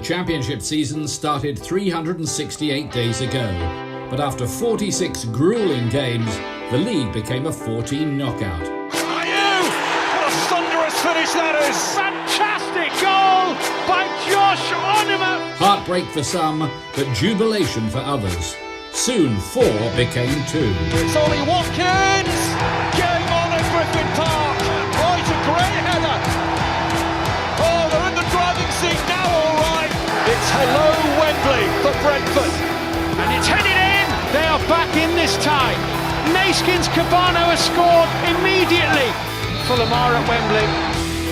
Championship season started 368 days ago, but after 46 grueling games, the league became a 14 knockout. Ayew! What a thunderous finish that is! Fantastic goal by Josh Onuma! Heartbreak for some, but jubilation for others. Soon 4 became 2. It's Ollie Watkins! Game on at Griffin Park! Oh, it's a great header! Oh, they're in the driving seat now, all right! It's hello Wembley for Brentford! And it's headed in! They are back in this time! Naskins Cabano has scored immediately! Fulham are at Wembley.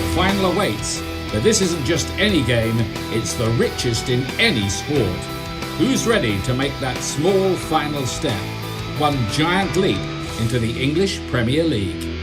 The final awaits, but this isn't just any game, it's the richest in any sport. Who's ready to make that small final step? One giant leap into the English Premier League.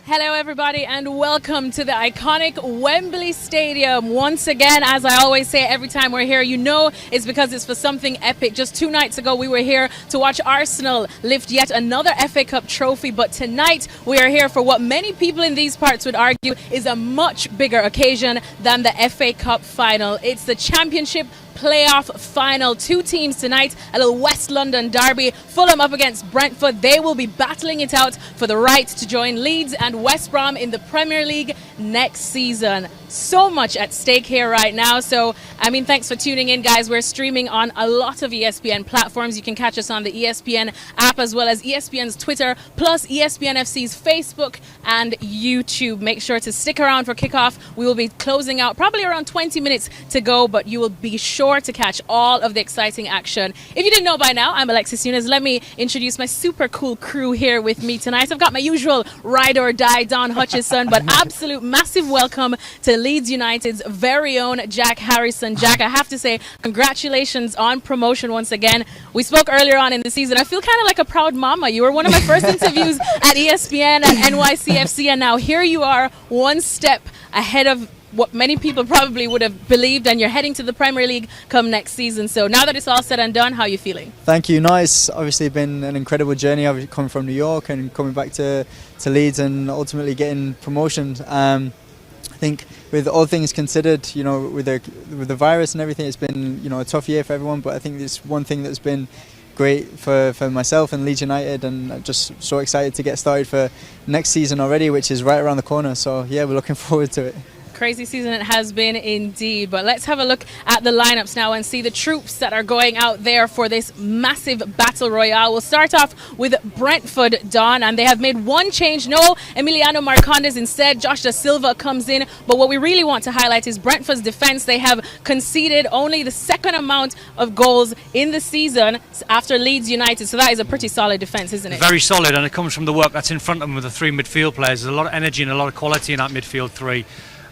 Hello everybody and welcome to the iconic Wembley Stadium. Once again, as I always say every time we're here, you know it's because it's for something epic. Just 2 nights ago we were here to watch Arsenal lift yet another FA Cup trophy, but tonight we are here for what many people in these parts would argue is a much bigger occasion than the FA Cup final. It's the Championship Playoff Final. 2 teams tonight, a little West London derby. Fulham up against Brentford. They will be battling it out for the right to join Leeds and West Brom in the Premier League next season. So much at stake here right now. So, thanks for tuning in, guys. We're streaming on a lot of ESPN platforms. You can catch us on the ESPN app as well as ESPN's Twitter, plus ESPN FC's Facebook and YouTube. Make sure to stick around for kickoff. We will be closing out probably around 20 minutes to go, but you will be sure to catch all of the exciting action. If you didn't know by now, I'm Alexis Nunes. Let me introduce my super cool crew here with me tonight. I've got my usual ride or die Don Hutchison, but absolute massive welcome to Leeds United's very own Jack Harrison. Jack, I have to say congratulations on promotion once again. We spoke earlier on in the season. I feel kind of like a proud mama. You were one of my first interviews at ESPN and NYCFC, and now here you are, one step ahead of what many people probably would have believed, and you're heading to the Premier League come next season. So now that it's all said and done, how are you feeling? Thank you. No, it's obviously been an incredible journey. I've come from New York and coming back to Leeds and ultimately getting promotion. I think with all things considered, with the virus and everything, it's been a tough year for everyone. But I think it's one thing that's been great for myself and Leeds United, and I'm just so excited to get started for next season already, which is right around the corner. So yeah, we're looking forward to it. Crazy season it has been indeed, but let's have a look at the lineups now and see the troops that are going out there for this massive battle royale. We'll start off with Brentford, Don, and they have made one change. No Emiliano Marcondes, instead Josh Da Silva comes in, but what we really want to highlight is Brentford's defence. They have conceded only the second amount of goals in the season after Leeds United, so that is a pretty solid defence, isn't it? Very solid, and it comes from the work that's in front of them with the 3 midfield players. There's a lot of energy and a lot of quality in that midfield 3.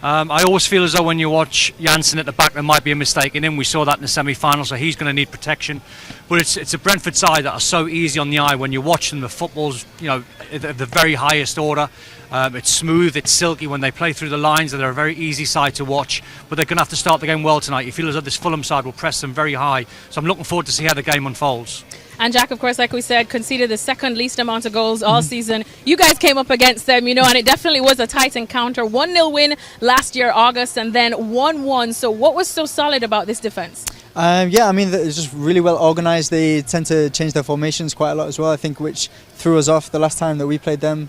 I always feel as though when you watch Janssen at the back, there might be a mistake in him. We saw that in the semi-final, so he's going to need protection. But it's a Brentford side that are so easy on the eye when you watch them. The football's, at the very highest order. It's smooth, it's silky when they play through the lines. They're a very easy side to watch. But they're going to have to start the game well tonight. You feel as though this Fulham side will press them very high. So I'm looking forward to see how the game unfolds. And Jack, of course, like we said, conceded the second least amount of goals all season. You guys came up against them, and it definitely was a tight encounter. 1-0 win last year, August, and then 1-1. So what was so solid about this defence? It's just really well organised. They tend to change their formations quite a lot as well, I think, which threw us off the last time that we played them.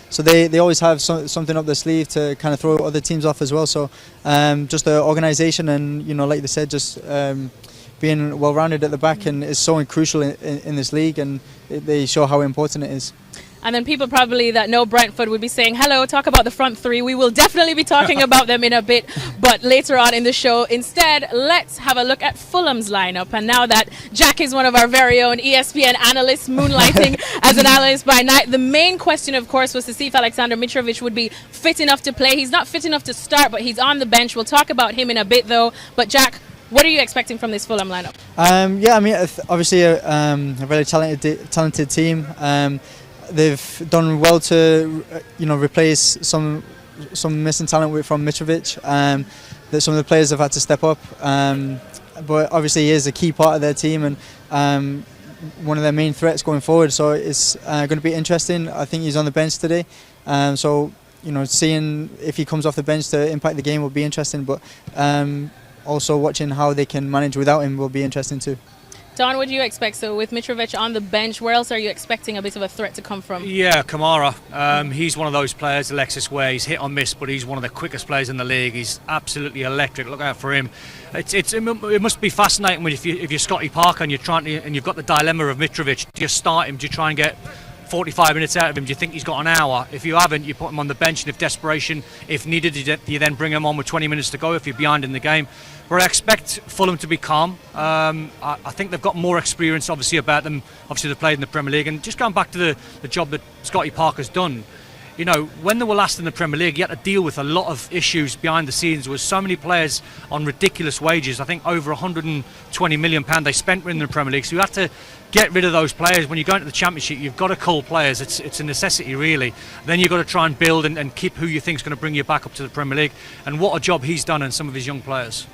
So they always have something up their sleeve to kind of throw other teams off as well. So just the organisation and, like they said, just being well-rounded at the back and is so crucial in this league, and they show how important it is. And then people probably that know Brentford would be saying, hello, talk about the front 3. We will definitely be talking about them in a bit, but later on in the show. Instead, let's have a look at Fulham's lineup. And now that Jack is one of our very own ESPN analysts, moonlighting as an analyst by night, the main question, of course, was to see if Alexander Mitrovic would be fit enough to play. He's not fit enough to start, but he's on the bench. We'll talk about him in a bit, though. But Jack, what are you expecting from this Fulham lineup? Obviously a very talented team. They've done well to, replace some missing talent from Mitrovic. That some of the players have had to step up. But obviously he is a key part of their team and one of their main threats going forward. So it's going to be interesting. I think he's on the bench today. So seeing if he comes off the bench to impact the game will be interesting, but also watching how they can manage without him will be interesting too. Don, what do you expect? So with Mitrovic on the bench, where else are you expecting a bit of a threat to come from? Yeah, Kamara. He's one of those players, Alexis, where he's hit or miss, but he's one of the quickest players in the league. He's absolutely electric. Look out for him. It must be fascinating if you're Scotty Parker and you've got the dilemma of Mitrovic. Do you start him? Do you try and get 45 minutes out of him? Do you think he's got an hour? If you haven't, you put him on the bench, and if desperation, if needed, you then bring him on with 20 minutes to go if you're behind in the game. But I expect Fulham to be calm. I think they've got more experience, obviously, about them. Obviously, they've played in the Premier League. And just going back to the job that Scotty Parker's done, when they were last in the Premier League, you had to deal with a lot of issues behind the scenes. There was so many players on ridiculous wages. I think over £120 million they spent in the Premier League. So you had to get rid of those players. When you go into the Championship, you've got to cull players. It's a necessity, really. Then you've got to try and build and keep who you think is going to bring you back up to the Premier League. And what a job he's done and some of his young players.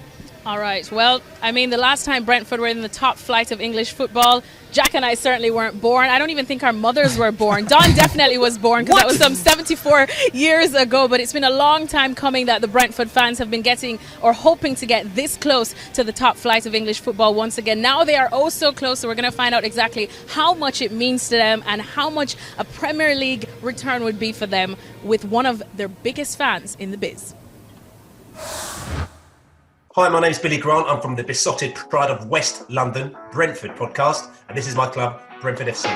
All right. Well, the last time Brentford were in the top flight of English football, Jack and I certainly weren't born. I don't even think our mothers were born. Don definitely was born because that was some 74 years ago. But it's been a long time coming that the Brentford fans have been getting or hoping to get this close to the top flight of English football once again. Now they are oh so close. So we're going to find out exactly how much it means to them and how much a Premier League return would be for them with one of their biggest fans in the biz. Hi, my name's Billy Grant. I'm from the besotted pride of West London, Brentford Podcast, and this is my club, Brentford FC.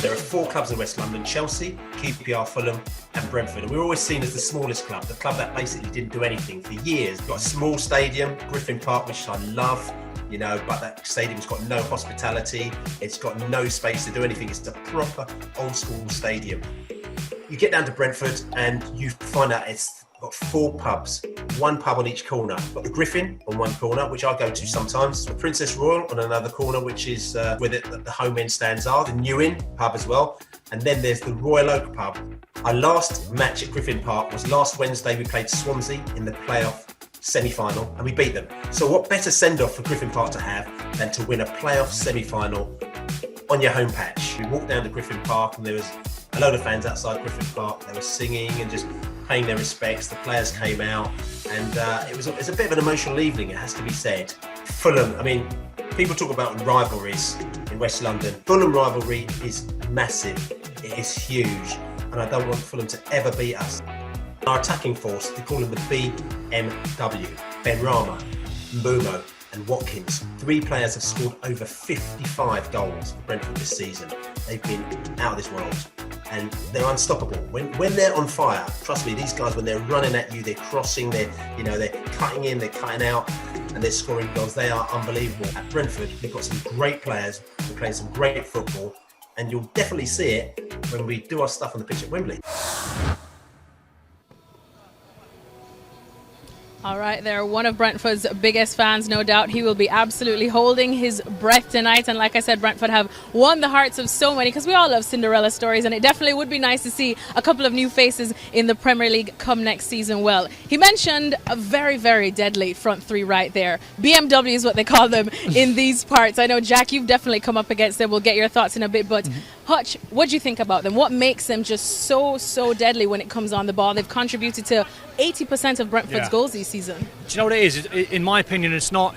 There are 4 clubs in West London: Chelsea, QPR, Fulham and Brentford. And we're always seen as the smallest club, the club that basically didn't do anything for years. We've got a small stadium, Griffin Park, which I love, but that stadium's got no hospitality. It's got no space to do anything. It's a proper old school stadium. You get down to Brentford and you find out it's got 4 pubs, 1 pub on each corner. Got the Griffin on one corner, which I go to sometimes. The Princess Royal on another corner, which is where the home end stands are. The New Inn pub as well. And then there's the Royal Oak pub. Our last match at Griffin Park was last Wednesday. We played Swansea in the playoff semi-final and we beat them. So what better send-off for Griffin Park to have than to win a playoff semi-final on your home patch? We walked down to Griffin Park and there was a load of fans outside Griffin Park. They were singing and just paying their respects. The players came out and it's a bit of an emotional evening, it has to be said. Fulham, people talk about rivalries in West London. Fulham rivalry is massive, it is huge, and I don't want Fulham to ever beat us. Our attacking force, they call them the BMW, Benrahma, Mbumo and Watkins. 3 players have scored over 55 goals for Brentford this season. They've been out of this world. And they're unstoppable. When they're on fire, trust me, these guys, when they're running at you, they're crossing, they're cutting in, they're cutting out, and they're scoring goals. They are unbelievable. At Brentford, we've got some great players, we're playing some great football, and you'll definitely see it when we do our stuff on the pitch at Wembley. All right, they're one of Brentford's biggest fans, no doubt. He will be absolutely holding his breath tonight. And like I said, Brentford have won the hearts of so many because we all love Cinderella stories. And it definitely would be nice to see a couple of new faces in the Premier League come next season. Well, he mentioned a very, very deadly front 3 right there. BMW is what they call them in these parts. I know, Jack, you've definitely come up against them. We'll get your thoughts in a bit. But Hutch, what do you think about them? What makes them just so deadly when it comes on the ball? They've contributed to 80% of Brentford's goals this season. Do you know what it is? In my opinion, it's not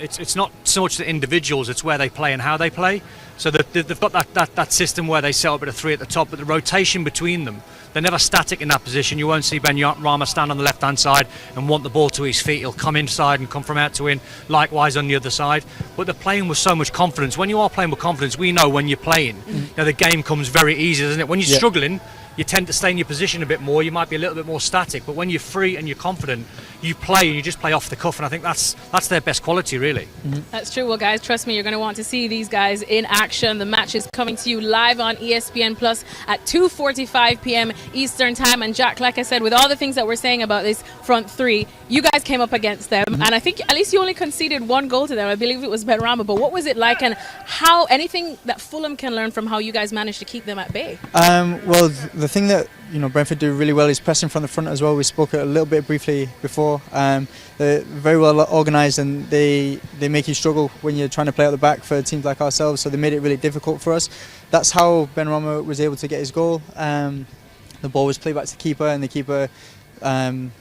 so much the individuals, it's where they play and how they play. So they've got that system where they set up at a 3 at the top, but the rotation between them, they're never static in that position. You won't see Benrahma stand on the left-hand side and want the ball to his feet. He'll come inside and come from out to in, likewise on the other side. But they're playing with so much confidence. When you are playing with confidence, we know when you're playing, the game comes very easy, doesn't it? When you're struggling, you tend to stay in your position a bit more. You might be a little bit more static, but when you're free and you're confident, you play and you just play off the cuff, and I think that's their best quality, really. That's true. Well, guys, trust me, you're going to want to see these guys in action. The match is coming to you live on ESPN Plus at 2:45 p.m. Eastern Time. And Jack, like I said, with all the things that we're saying about this front 3, you guys came up against them, and I think at least you only conceded 1 goal to them. I believe it was Benrahma. But what was it like, and how anything that Fulham can learn from how you guys managed to keep them at bay? Well, the thing that Brentford do really well is pressing from the front as well. We spoke a little bit briefly before. They're very well organised, and they make you struggle when you're trying to play out the back for teams like ourselves. So they made it really difficult for us. That's how Ben Rama was able to get his goal. The ball was played back to the keeper, and the keeper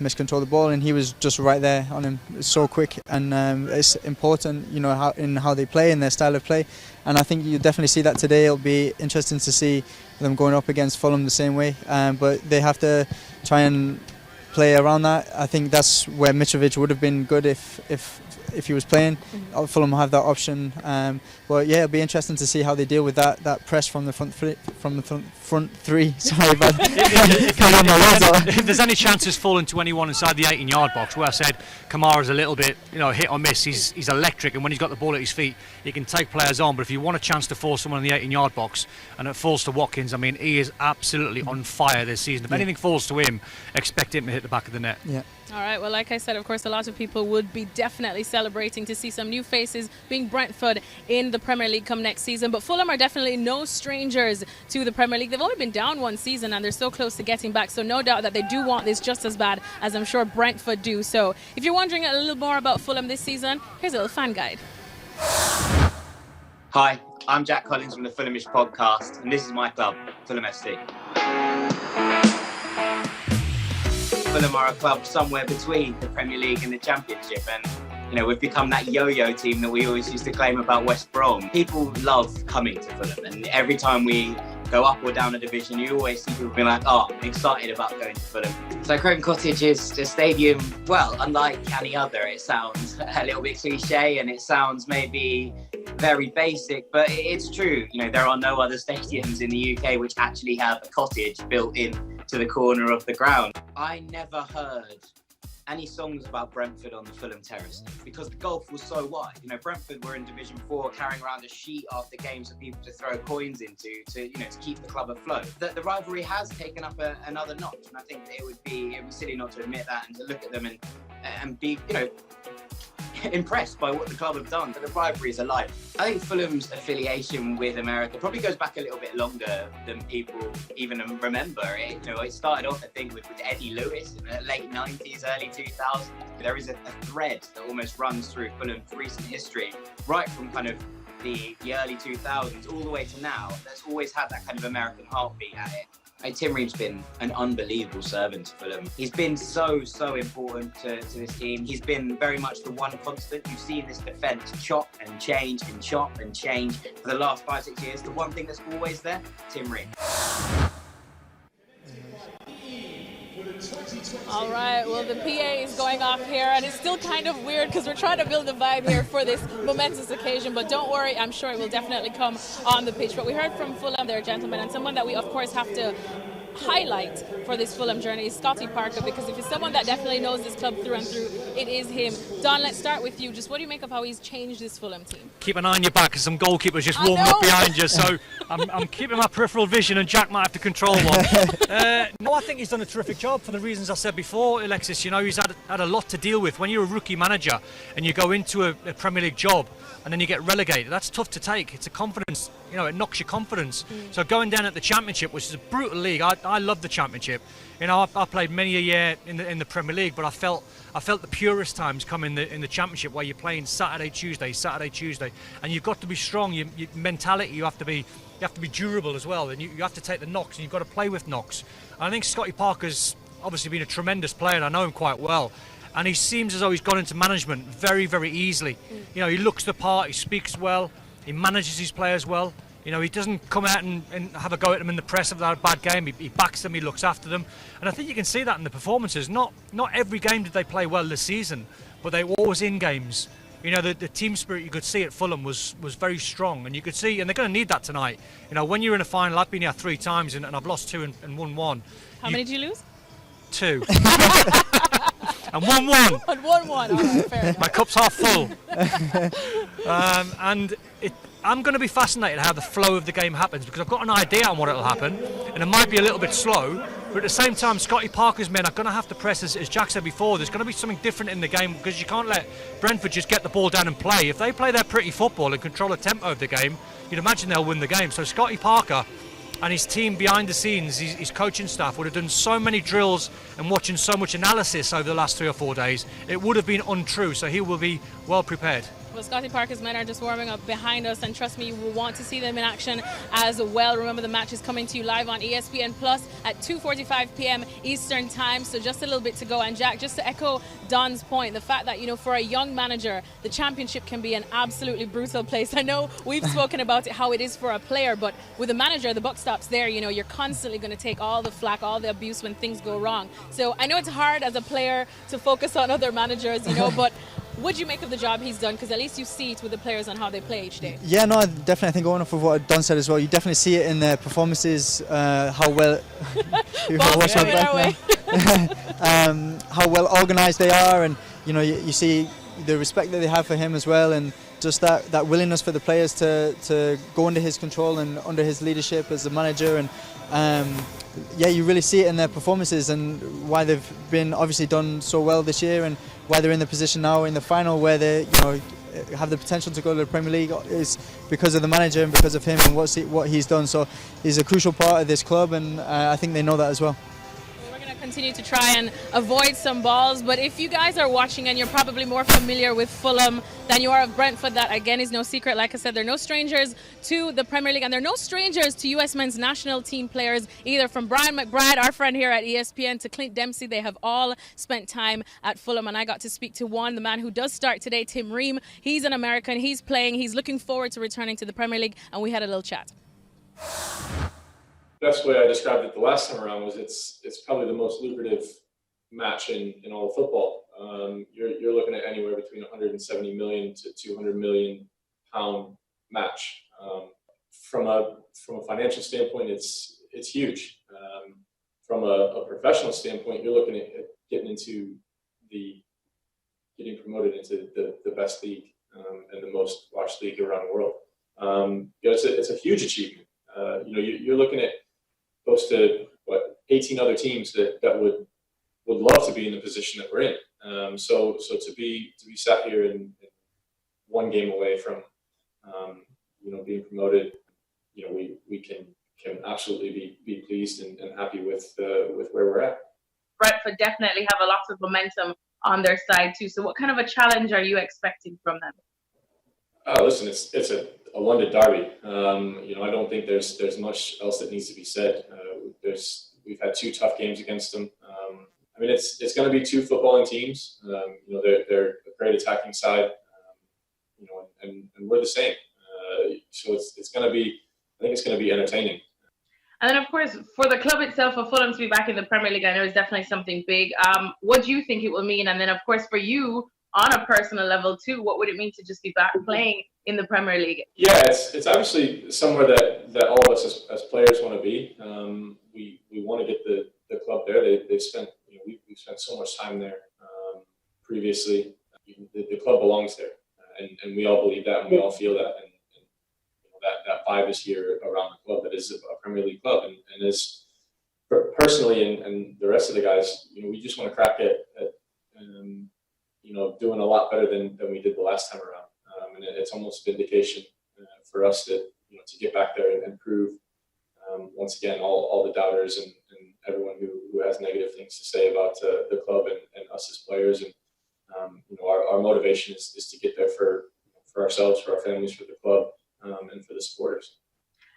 miscontrolled the ball, and he was just right there on him. It's so quick, and it's important, how they play and their style of play. And I think you definitely see that today. It'll be interesting to see them going up against Fulham the same way, but they have to try and play around that. I think that's where Mitrovic would have been good if he was playing. Fulham have that option, but yeah, it'll be interesting to see how they deal with that press from the front three. Sorry about if there's any chances falling to anyone inside the 18-yard box, where I said Kamara's a little bit, hit or miss. He's electric, and when he's got the ball at his feet, he can take players on. But if you want a chance to force someone in the 18-yard box, and it falls to Watkins, I mean, he is absolutely on fire this season. If anything falls to him, expect him to hit the back of the net. Yeah. All right, well, like I said, of course, a lot of people would be definitely celebrating to see some new faces being Brentford in the Premier League come next season. But Fulham are definitely no strangers to the Premier League. They've only been down one season, and they're so close to getting back. So no doubt that they do want this just as bad as I'm sure Brentford do. So if you're wondering a little more about Fulham this season, here's a little fan guide. Hi, I'm Jack Collins from the Fulhamish Podcast, and this is my club, Fulham FC. Fulham are a club somewhere between the Premier League and the Championship, and we've become that yo-yo team that we always used to claim about West Brom. People love coming to Fulham, and every time we go up or down a division, you always see people being like, I'm excited about going to Fulham. So Craven Cottage is a stadium, well, unlike any other. It sounds a little bit cliche, and it sounds maybe very basic, but it's true. There are no other stadiums in the UK which actually have a cottage built in to the corner of the ground. I never heard any songs about Brentford on the Fulham terrace because the gulf was so wide. Brentford were in Division 4 carrying around a sheet after games for people to throw coins into to keep the club afloat. The rivalry has taken up another notch, and I think it would be silly not to admit that and to look at them and be impressed by what the club have done. But the rivalry is alive. I think Fulham's affiliation with America probably goes back a little bit longer than people even remember. It started off, I think, with Eddie Lewis in the late 90s, early 2000s. There is a thread that almost runs through Fulham's recent history, right from kind of the early 2000s all the way to now. That's always had that kind of American heartbeat at it. Tim Ream's been an unbelievable servant to Fulham. He's been so important to this team. He's been very much the one constant. You've seen this defence chop and change and chop and change for the last 5-6 years. The one thing that's always there, Tim Ream. All right, well, the PA is going off here, and it's still kind of weird because we're trying to build the vibe here for this momentous occasion, but don't worry, I'm sure it will definitely come on the pitch. But we heard from Fulham, they're gentlemen, and someone that we, of course, have to highlight for this Fulham journey is Scotty Parker, because if it's someone that definitely knows this club through and through, it is him. Don, let's start with you. Just what do you make of how he's changed this Fulham team? Keep an eye on your back, because some goalkeepers just warming up behind you, so I'm keeping my peripheral vision, and Jack might have to control one. No, I think he's done a terrific job for the reasons I said before, Alexis. He's had a lot to deal with. When you're a rookie manager and you go into a Premier League job and then you get relegated, that's tough to take. It's a confidence, it knocks your confidence. So going down at the Championship, which is a brutal league, I love the Championship. I played many a year in the Premier League, but I felt the purest times come in the Championship, where you're playing Saturday, Tuesday, and you've got to be strong. Your mentality, you have to be durable as well, and you have to take the knocks, and you've got to play with knocks. And I think Scotty Parker's obviously been a tremendous player, and I know him quite well. And he seems as though he's gone into management very, very easily. He looks the part, he speaks well, he manages his players well. He doesn't come out and have a go at them in the press if they're a bad game. He backs them, he looks after them. And I think you can see that in the performances. Not every game did they play well this season, but they were always in games. The team spirit you could see at Fulham was very strong, and you could see, and they're going to need that tonight. When you're in a final, I've been here 3 times and I've lost 2 and won 1. How many did you lose? 2. And 1-1. And 1-1. All right, fair enough. My cup's half full. I'm going to be fascinated how the flow of the game happens, because I've got an idea on what it'll happen, and it might be a little bit slow, but at the same time, Scotty Parker's men are going to have to press, as Jack said before. There's going to be something different in the game, because you can't let Brentford just get the ball down and play. If they play their pretty football and control the tempo of the game, you'd imagine they'll win the game. So Scotty Parker, and his team behind the scenes, his coaching staff would have done so many drills and watching so much analysis over the last 3 or 4 days, it would have been untrue. So he will be well prepared. Well, Scotty Parker's men are just warming up behind us, and trust me, you will want to see them in action as well. Remember, the match is coming to you live on ESPN Plus at 2:45 p.m. Eastern Time, so just a little bit to go. And Jack, just to echo Don's point, the fact that, for a young manager, the Championship can be an absolutely brutal place. I know we've spoken about it, how it is for a player, but with a manager, the buck stops there. You're constantly going to take all the flack, all the abuse when things go wrong. So I know it's hard as a player to focus on other managers, but what do you make of the job he's done? Because at least you see it with the players on how they play each day. Yeah, no, definitely. I think going off of what Don said as well, you definitely see it in their performances, how well how well organised they are, and you see the respect that they have for him as well, and just that willingness for the players to go under his control and under his leadership as the manager, and you really see it in their performances and why they've been obviously done so well this year, and why they're in the position now in the final where they have the potential to go to the Premier League is because of the manager and because of him and what he's done. So he's a crucial part of this club, and I think they know that as well. Continue to try and avoid some balls, but if you guys are watching and you're probably more familiar with Fulham than you are of Brentford, that again is no secret. Like I said, they're no strangers to the Premier League, and they're no strangers to US men's national team players either. From Brian McBride, our friend here at ESPN, to Clint Dempsey, they have all spent time at Fulham, and I got to speak to one, the man who does start today, Tim Ream. He's an American, he's playing, he's looking forward to returning to the Premier League, and we had a little chat. Best way I described it the last time around was it's probably the most lucrative match in all of football. You're looking at anywhere between 170 million to 200 million pound match. From a financial standpoint, it's huge. From a professional standpoint, you're looking at getting promoted into the best league and the most watched league around the world. It's a huge achievement. You're looking at close to 18 other teams that would love to be in the position that we're in. So to be sat here and one game away from being promoted, we can absolutely be pleased and happy with where we're at. Brentford definitely have a lot of momentum on their side too. So what kind of a challenge are you expecting from them? Listen, it's a London derby. I don't think there's much else that needs to be said. We've had 2 tough games against them. It's going to be 2 footballing teams. They're a great attacking side. And we're the same. So it's going to be. I think it's going to be entertaining. And then, of course, for the club itself, for Fulham to be back in the Premier League, I know is definitely something big. What do you think it will mean? And then, of course, for you, on a personal level too, what would it mean to just be back playing in the Premier League? Yeah, it's obviously somewhere that all of us as players want to be. We want to get the club there. They've spent we've spent so much time there previously. The club belongs there, and we all believe that, and we all feel that, and that vibe is here around the club. That is a Premier League club, and as personally and the rest of the guys, we just want to crack at doing a lot better than we did the last time around. And it's almost vindication for us to get back there and prove once again all the doubters and everyone who has negative things to say about the club and us as players. And our motivation is to get there for ourselves, for our families, for the club, and for the supporters.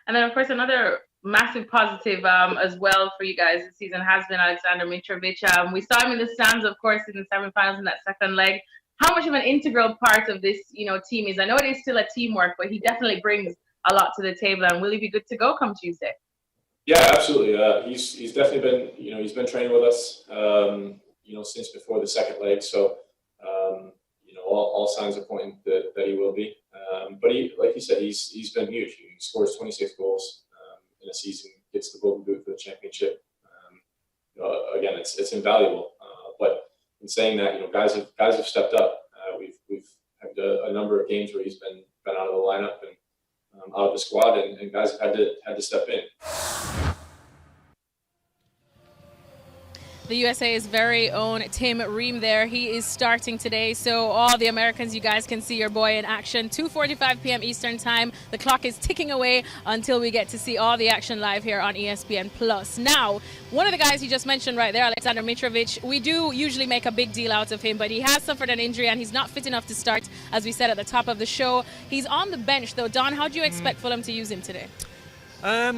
And then, of course, another massive positive as well for you guys this season has been Alexander Mitrovic. We saw him in the stands, of course, in the semi-finals in that second leg. How much of an integral part of this, team is? I know it is still a teamwork, but he definitely brings a lot to the table. And will he be good to go come Tuesday? Yeah, absolutely. He's definitely been, he's been training with us, since before the second leg. So, all signs are pointing that he will be. But he, like you said, he's been huge. He scores 26 goals in a season, gets the Golden Boot for the championship. Again, it's invaluable. But in saying that, guys have stepped up. We've had a number of games where he's been out of the lineup and out of the squad, and guys have had to step in. The USA's very own Tim Ream there. He is starting today. So all the Americans, you guys can see your boy in action. 2:45 p.m. Eastern time. The clock is ticking away until we get to see all the action live here on ESPN+. Now, one of the guys you just mentioned right there, Alexander Mitrovic, we do usually make a big deal out of him, but he has suffered an injury and he's not fit enough to start, as we said at the top of the show. He's on the bench, though. Don, how do you expect Fulham to use him today?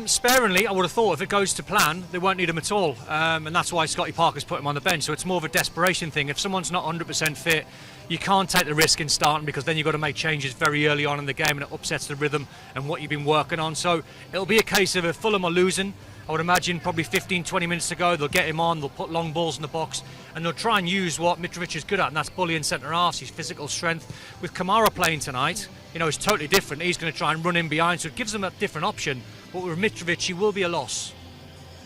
Sparingly, I would have thought if it goes to plan, they won't need him at all. And that's why Scotty Parker's put him on the bench. So it's more of a desperation thing. If someone's not 100% fit, you can't take the risk in starting, because then you've got to make changes very early on in the game and it upsets the rhythm and what you've been working on. So it'll be a case of if Fulham are losing, I would imagine probably 15-20 minutes to go, they'll get him on, they'll put long balls in the box, and they'll try and use what Mitrovic is good at, and that's bullying centre-halves, his physical strength. With Kamara playing tonight, it's totally different. He's going to try and run in behind, so it gives them a different option. But with Mitrovic, he will be a loss.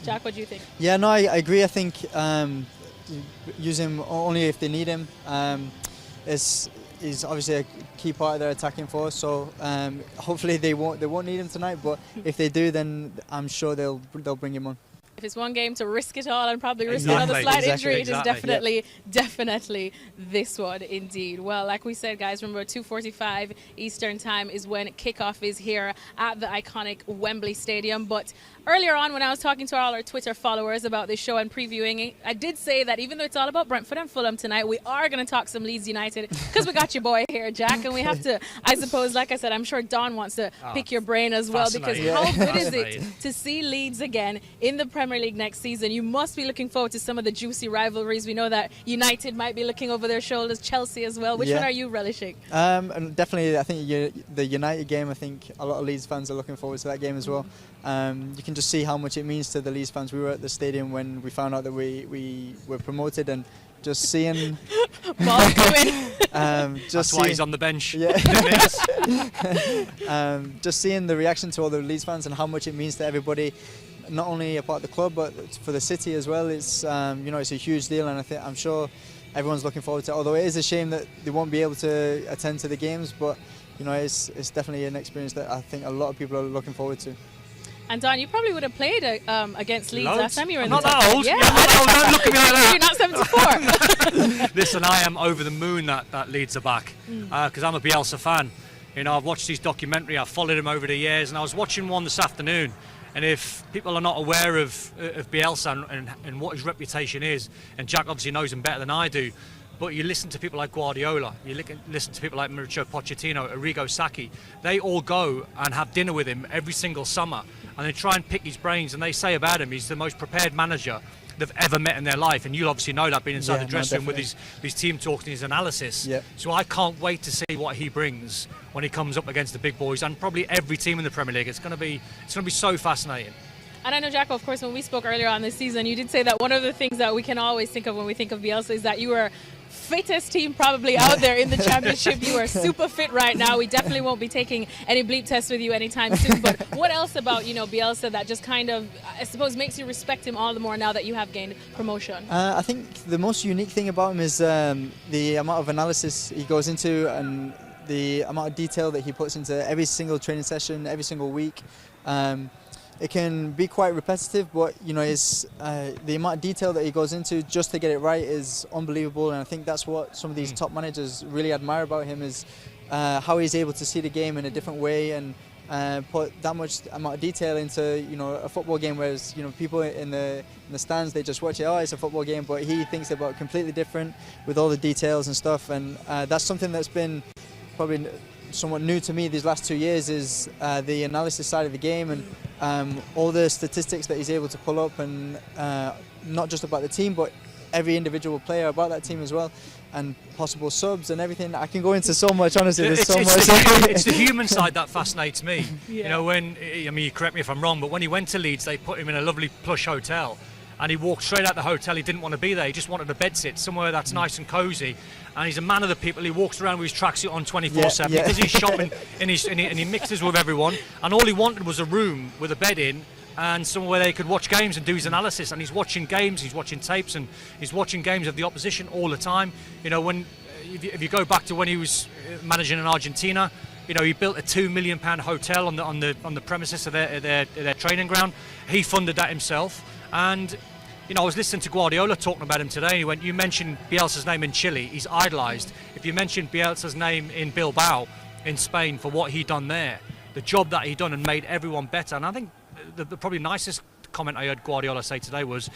Jack, what do you think? Yeah, no, I agree. I think use him only if they need him. Is obviously a key part of their attacking force. So hopefully they won't need him tonight. But if they do, then I'm sure they'll bring him on. If it's one game to risk it all and probably risk another slight injury, it is definitely this one indeed. Well, like we said, guys, remember 2:45 Eastern time is when kickoff is here at the iconic Wembley Stadium. But earlier on, when I was talking to all our Twitter followers about this show and previewing it, I did say that even though it's all about Brentford and Fulham tonight, we are going to talk some Leeds United, because we got your boy here, Jack, and we have to, I suppose, like I said, I'm sure Don wants to pick your brain as well, because how good is it to see Leeds again in the Premier League next season? You must be looking forward to some of the juicy rivalries. We know that United might be looking over their shoulders, Chelsea as well. Which one are you relishing? And definitely, I think the United game, I think a lot of Leeds fans are looking forward to that game as well. You can just see how much it means to the Leeds fans. We were at the stadium when we found out that we were promoted, and just seeing ball coming. That's why he's on the bench. Yeah. Just seeing the reaction to all the Leeds fans and how much it means to everybody, not only a part of the club but for the city as well. It's it's a huge deal, and I'm sure everyone's looking forward to it. Although it is a shame that they won't be able to attend to the games, but it's definitely an experience that I think a lot of people are looking forward to. And Don, you probably would have played against Leeds last time you were in the top. Not that old. Yeah, don't look at me like that. You're not 74. Listen, I am over the moon that Leeds are back, because I'm a Bielsa fan. I've watched his documentary, I've followed him over the years, and I was watching one this afternoon. And if people are not aware of Bielsa and what his reputation is, and Jack obviously knows him better than I do, but you listen to people like Guardiola, you listen to people like Mauricio Pochettino, Arrigo Sacchi, they all go and have dinner with him every single summer, and they try and pick his brains, and they say about him, he's the most prepared manager they've ever met in their life, and you'll obviously know that being inside the dressing room with his team talk and his analysis. Yep. So I can't wait to see what he brings when he comes up against the big boys and probably every team in the Premier League. It's going to be so fascinating. And I know, Jack, of course, when we spoke earlier on this season, you did say that one of the things that we can always think of when we think of Bielsa is that you were fittest team probably out there in the championship. You are super fit right now. We definitely won't be taking any bleep tests with you anytime soon. But what else about Bielsa that just kind of, I suppose, makes you respect him all the more now that you have gained promotion? I think the most unique thing about him is the amount of analysis he goes into and the amount of detail that he puts into every single training session, every single week. It can be quite repetitive, but the amount of detail that he goes into just to get it right is unbelievable. And I think that's what some of these top managers really admire about him, is how he's able to see the game in a different way and put that much amount of detail into a football game. Whereas people in the stands, they just watch it. Oh, it's a football game, but he thinks about it completely different with all the details and stuff. And that's something that's been probably somewhat new to me these last 2 years, is the analysis side of the game and all the statistics that he's able to pull up, and not just about the team but every individual player about that team as well, and possible subs and everything. I can go into so much, honestly. There's so much. It's the human side that fascinates me. When you correct me if I'm wrong, but when he went to Leeds, they put him in a lovely plush hotel, and he walked straight out the hotel. He didn't want to be there. He just wanted a bed sit somewhere that's nice and cosy. And he's a man of the people. He walks around with his tracksuit on 24/7 because he's shopping and he mixes with everyone. And all he wanted was a room with a bed in and somewhere they could watch games and do his analysis. And he's watching games, he's watching tapes, and he's watching games of the opposition all the time. If you go back to when he was managing in Argentina, he built a £2 million hotel on the premises of their training ground. He funded that himself, and I was listening to Guardiola talking about him today. He went, you mentioned Bielsa's name in Chile, he's idolised. If you mentioned Bielsa's name in Bilbao, in Spain, for what he done there, the job that he done and made everyone better. And I think the probably nicest comment I heard Guardiola say today was,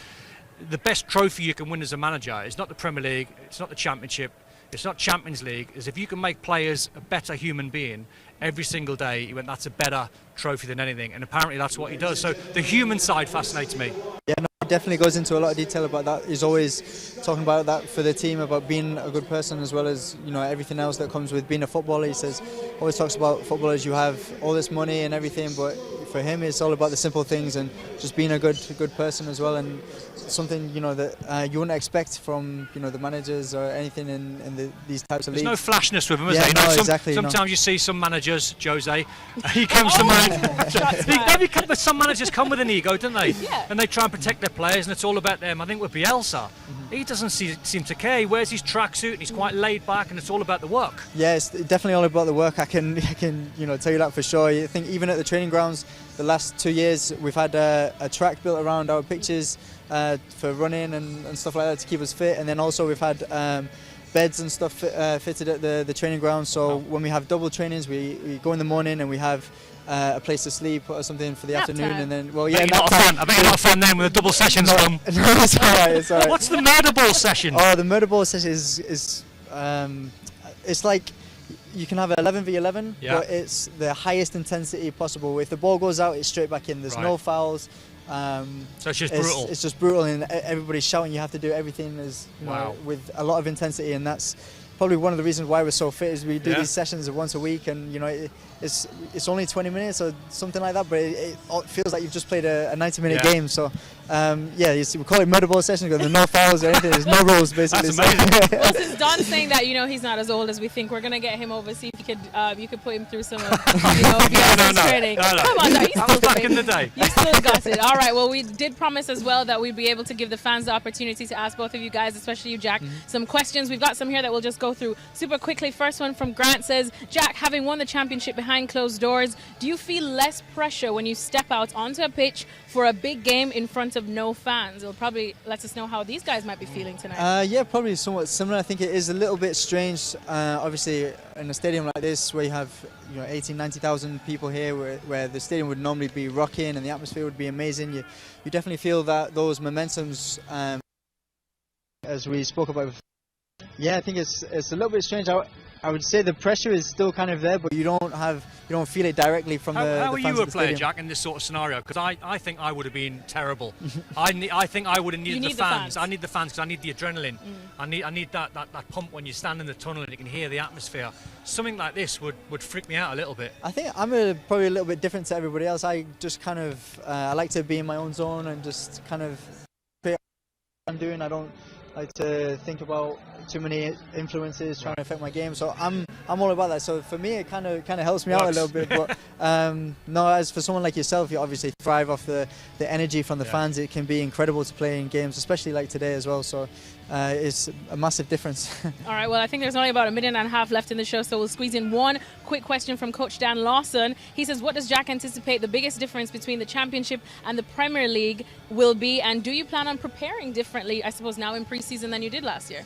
the best trophy you can win as a manager is not the Premier League, it's not the Championship, it's not Champions League, is if you can make players a better human being every single day. He went, that's a better trophy than anything, and apparently that's what he does. So the human side fascinates me. Yeah, no, he definitely goes into a lot of detail about that. He's always talking about that for the team, about being a good person, as well as everything else that comes with being a footballer. He says, always talks about footballers, you have all this money and everything, but for him it's all about the simple things and just being a good person as well, and something that you wouldn't expect from the managers or anything in these types of leagues. There's no flashness with him, is there? No, exactly. Sometimes you see some managers, Jose, he comes to man. Some managers come with an ego, don't they? Yeah. And they try and protect their players, and it's all about them. I think with Bielsa, he doesn't seem to care. He wears his tracksuit and he's quite laid back, and it's all about the work. Yeah, it's definitely all about the work. I can tell you that for sure. I think even at the training grounds, the last 2 years we've had a track built around our pitches for running and stuff like that to keep us fit, and then also we've had beds and stuff fitted at the training ground. So when we have double trainings, we go in the morning and we have a place to sleep or something for the afternoon, and then I bet you're not a fan then when the double sessions come. No, it's alright. It's alright. What's the murder ball session? Oh, the murder ball session is it's like you can have 11v11, but it's the highest intensity possible. If the ball goes out, it's straight back in. There's no fouls. So it's just brutal. It's just brutal, and everybody's shouting. You have to do everything with a lot of intensity, and that's probably one of the reasons why we're so fit. Is we do these sessions once a week, and it's only 20 minutes or something like that, but it feels like you've just played a 90-minute game. So we call it murder ball sessions because there's no fouls or anything. There's no rules basically. That's amazing. Well, since Don's saying that he's not as old as we think, we're gonna get him over. See if you could put him through some of Bielsa's training. No. Come on, Don, that was back in the day. You still got it. All right. Well, we did promise as well that we'd be able to give the fans the opportunity to ask both of you guys, especially you, Jack, some questions. We've got some here that we'll just go through super quickly. First one from Grant says, Jack, having won the championship behind closed doors, do you feel less pressure when you step out onto a pitch for a big game in front of no fans? It'll probably let us know how these guys might be feeling tonight. Yeah, probably somewhat similar. I think it is a little bit strange, obviously, in a stadium like this where you have 18,000, 90,000 people here, where the stadium would normally be rocking and the atmosphere would be amazing. You definitely feel those momentums, as we spoke about before. Yeah, I think it's a little bit strange. I would say the pressure is still kind of there, but you don't feel it directly from the fans. How are you a player, stadium. Jack, in this sort of scenario? Because I think I would have been terrible. I think I would have needed the fans. I need the fans because I need the adrenaline. I need that pump when you stand in the tunnel and you can hear the atmosphere. Something like this would freak me out a little bit. I think I'm probably a little bit different to everybody else. I just kind of I like to be in my own zone and just kind of what I'm doing. I don't like to think about too many influences trying to affect my game, so I'm all about that. So for me, it kind of helps me out a little bit. But no, as for someone like yourself, you obviously thrive off the energy from the fans. It can be incredible to play in games, especially like today as well. So it's a massive difference. All right, well, I think there's only about a minute and a half left in the show, so we'll squeeze in one quick question from Coach Dan Lawson. He says, what does Jack anticipate the biggest difference between the Championship and the Premier League will be, and do you plan on preparing differently, I suppose, now in pre-season than you did last year?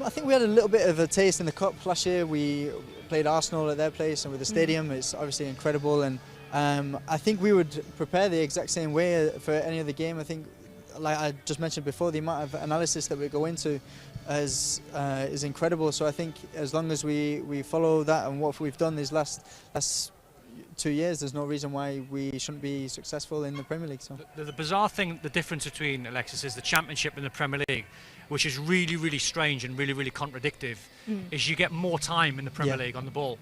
I think we had a little bit of a taste in the Cup last year. We played Arsenal at their place, and with the stadium, it's obviously incredible, and I think we would prepare the exact same way for any other game. I think, like I just mentioned before, the amount of analysis that we go into is incredible. So I think as long as we follow that and what we've done these last 2 years, there's no reason why we shouldn't be successful in the Premier League. So the bizarre thing, the difference between, Alexis, is the Championship and the Premier League, which is really, really strange and really, really contradictory, is you get more time in the Premier League on the ball.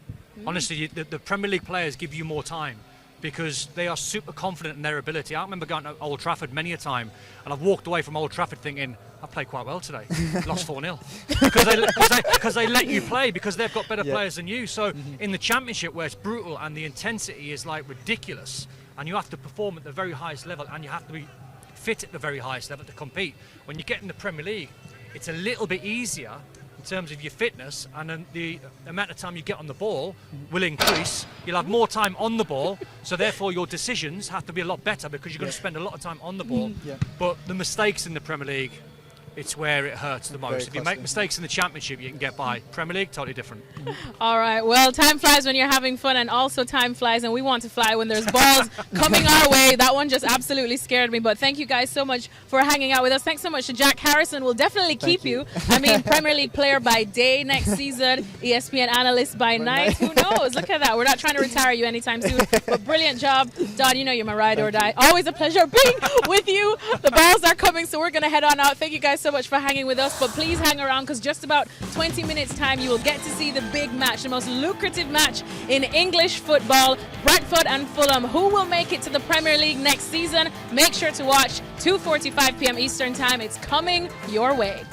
Honestly, the Premier League players give you more time because they are super confident in their ability. I remember going to Old Trafford many a time, and I've walked away from Old Trafford thinking, I played quite well today. Lost 4-0. Because they let you play, because they've got better players than you. So in the Championship, where it's brutal and the intensity is like ridiculous, and you have to perform at the very highest level, and you have to be fit at the very highest level to compete. When you get in the Premier League, it's a little bit easier in terms of your fitness, and then the amount of time you get on the ball will increase. You'll have more time on the ball, so therefore your decisions have to be a lot better because you're going to spend a lot of time on the ball. But the mistakes in the Premier League, it's where it hurts the most. If you make mistakes in the Championship, you can get by. Premier League, totally different. All right. Well, time flies when you're having fun, and also time flies, and we want to fly when there's balls coming our way. That one just absolutely scared me. But thank you guys so much for hanging out with us. Thanks so much to Jack Harrison. We'll definitely keep you. I mean, Premier League player by day next season, ESPN analyst by night. Who knows? Look at that. We're not trying to retire you anytime soon. But brilliant job, Don. You know you're my ride or die. Always a pleasure being with you. The balls are coming, so we're going to head on out. Thank you guys so much for hanging with us, but please hang around because just about 20 minutes time you will get to see the big match, the most lucrative match in English football, Brentford and Fulham. Who will make it to the Premier League next season? Make sure to watch 2:45 p.m. Eastern time. It's coming your way.